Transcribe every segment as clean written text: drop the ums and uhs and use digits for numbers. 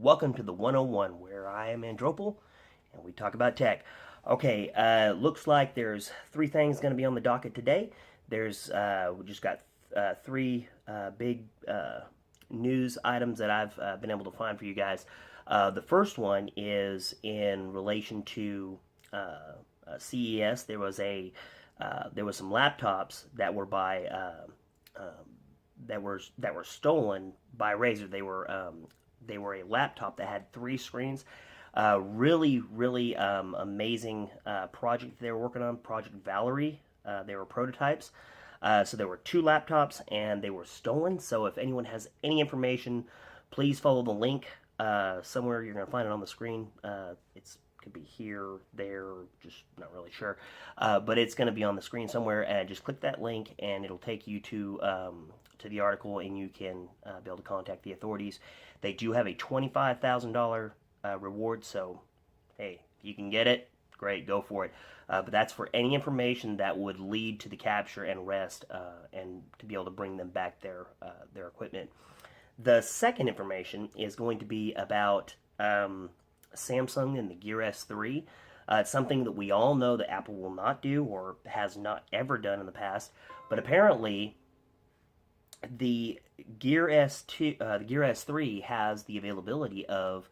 Welcome to the 101, where I am Andropal, and we talk about tech. Okay, looks like there's three things going to be on the docket today. We just got three big news items that I've been able to find for you guys. The first one is in relation to CES. There was some laptops that were that were stolen by Razer. They were a laptop that had three screens. Really amazing project they were working on, Project Valerie. They were prototypes. So there were two laptops and they were stolen. So if anyone has any information, please follow the link somewhere. You're going to find it on the screen. It's could be here, there, just not really sure. But it's going to be on the screen somewhere. And just click that link and it'll take you to the article, and you can be able to contact the authorities. They do have a $25,000 reward, so hey, if you can get it, great, go for it. But that's for any information that would lead to the capture and arrest, and to be able to bring them back their equipment. The second information is going to be about Samsung and the Gear S3. It's something that we all know that Apple will not do or has not ever done in the past, but apparently the Gear S3 has the availability of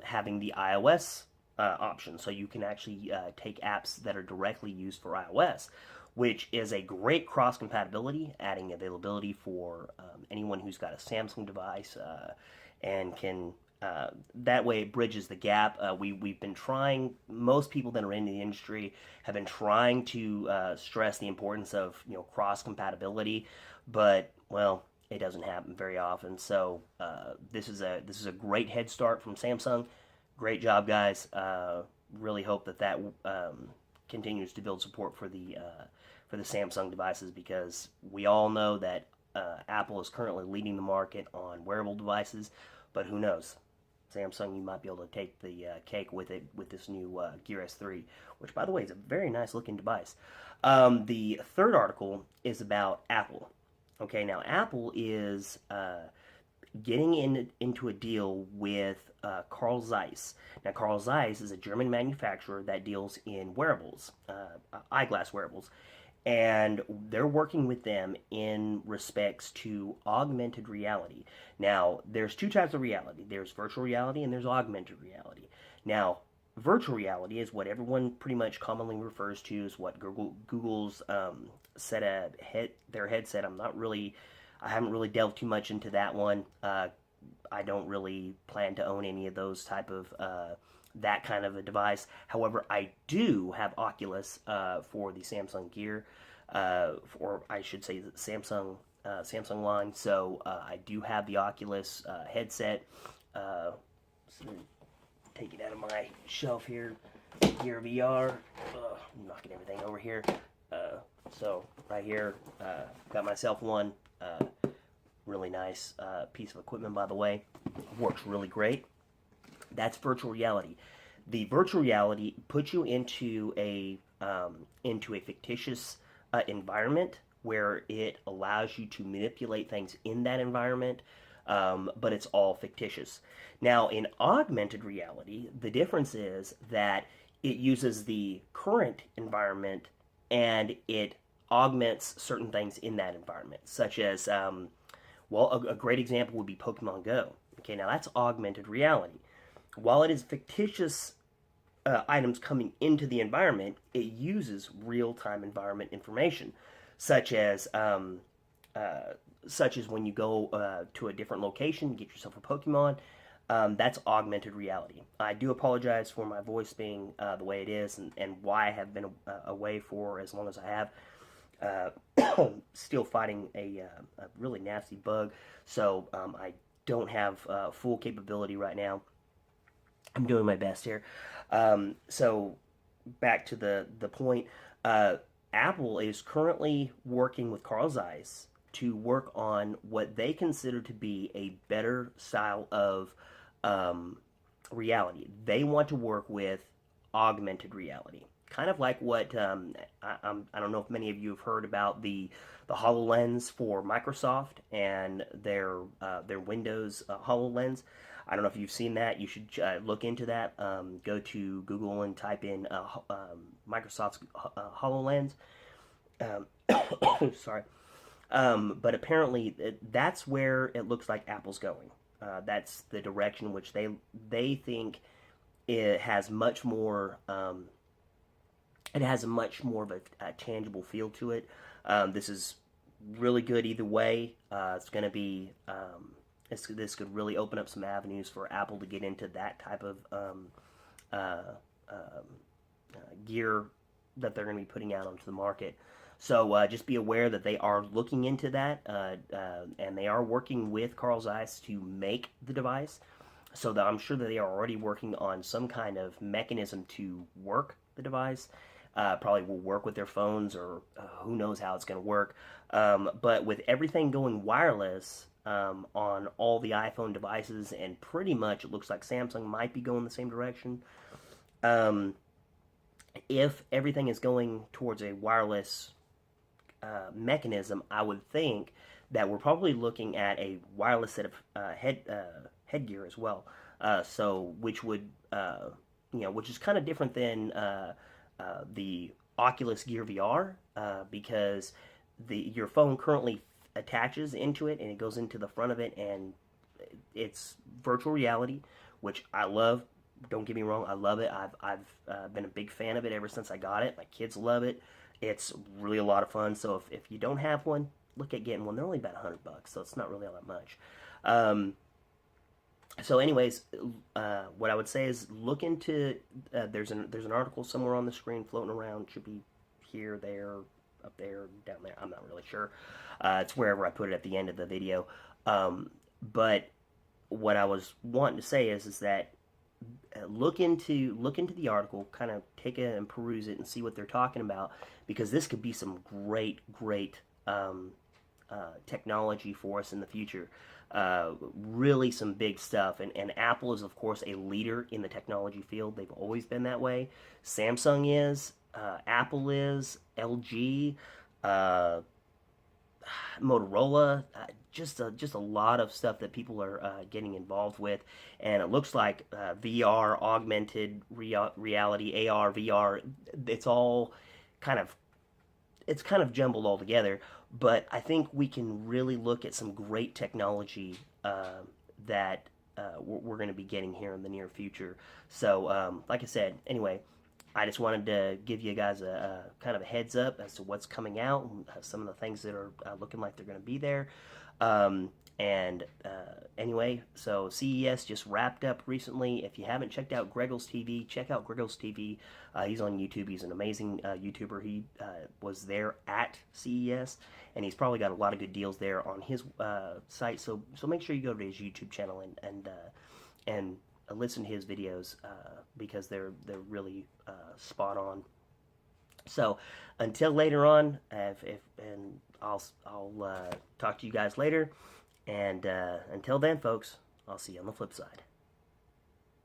having the iOS option, so you can actually take apps that are directly used for iOS, which is a great cross compatibility, adding availability for anyone who's got a Samsung device, and can that way it bridges the gap. We've been trying. Most people that are in the industry have been trying to stress the importance of cross compatibility, but well, it doesn't happen very often. So this is a great head start from Samsung. Great job, guys. Really hope that continues to build support for the Samsung devices, because we all know that Apple is currently leading the market on wearable devices, but who knows? Samsung, you might be able to take the cake with this new Gear S3, which, by the way, is a very nice looking device. The third article is about Apple. Okay, now Apple is getting into a deal with Carl Zeiss. Now, Carl Zeiss is a German manufacturer that deals in wearables, eyeglass wearables, and they're working with them in respects to augmented reality. Now, there's two types of reality. There's virtual reality and there's augmented reality. Now, virtual reality is what everyone pretty much commonly refers to as what Google's their headset. I haven't really delved too much into that one. I don't really plan to own any of those type of that kind of a device. However, I do have Oculus for the Samsung Gear, or I should say the Samsung line. So I do have the Oculus headset. So take it out of my shelf here. Gear VR. I'm knocking everything over here. So right here, got myself one. Really nice piece of equipment, by the way. Works really great. That's virtual reality. The virtual reality puts you into a fictitious environment where it allows you to manipulate things in that environment, but it's all fictitious. Now, in augmented reality, the difference is that it uses the current environment and it augments certain things in that environment, such as, a great example would be Pokemon Go. Okay, now that's augmented reality. While it is fictitious items coming into the environment, it uses real-time environment information, such as when you go to a different location, get yourself a Pokemon. That's augmented reality. I do apologize for my voice being the way it is, and why I have been away for as long as I have. Still fighting a really nasty bug, so I don't have full capability right now. I'm doing my best here. So back to the point. Apple is currently working with Carl Zeiss to work on what they consider to be a better style of reality. They want to work with augmented reality. Kind of like what I don't know if many of you have heard about the HoloLens for Microsoft and their Windows HoloLens. I don't know if you've seen that. You should look into that. Go to Google and type in Microsoft's HoloLens. Um, sorry. But apparently that's where it looks like Apple's going. That's the direction which they think it has much more. It has a much more of a tangible feel to it. This is really good either way. It's going to be this could really open up some avenues for Apple to get into that type of gear that they're going to be putting out onto the market. So just be aware that they are looking into that, and they are working with Carl Zeiss to make the device. So that I'm sure that they are already working on some kind of mechanism to work the device. Probably will work with their phones, or who knows how it's going to work. But with everything going wireless on all the iPhone devices, and pretty much it looks like Samsung might be going the same direction. If everything is going towards a wireless mechanism, I would think that we're probably looking at a wireless set of headgear as well. So which would which is kind of different than the Oculus Gear VR, because your phone currently attaches into it and it goes into the front of it, and it's virtual reality, which I love. Don't get me wrong, I love it. I've been a big fan of it ever since I got it. My kids love it. It's really a lot of fun. So if you don't have one, look at getting one. They're only about $100, so it's not really all that much. So anyways, what I would say is look into, there's an article somewhere on the screen floating around. It should be here, there, up there, down there. I'm not really sure. It's wherever I put it at the end of the video. But what I was wanting to say is that look into the article, kind of take it and peruse it and see what they're talking about, because this could be some great technology for us in the future. Really some big stuff, and Apple is of course a leader in the technology field. They've always been that way. Samsung is, Apple is, LG, Motorola, just a lot of stuff that people are getting involved with, and it looks like VR, augmented reality, AR, VR, it's kind of jumbled all together. But I think we can really look at some great technology that we're going to be getting here in the near future. So, like I said, anyway, I just wanted to give you guys a kind of a heads up as to what's coming out, and some of the things that are looking like they're going to be there. Anyway, so CES just wrapped up recently. If you haven't checked out Greggles TV, check out Greggles TV. He's on YouTube. He's an amazing YouTuber. He was there at CES, and he's probably got a lot of good deals there on his site. So make sure you go to his YouTube channel and listen to his videos, because they're really spot on. So until later on, and I'll talk to you guys later. And until then, folks, I'll see you on the flip side.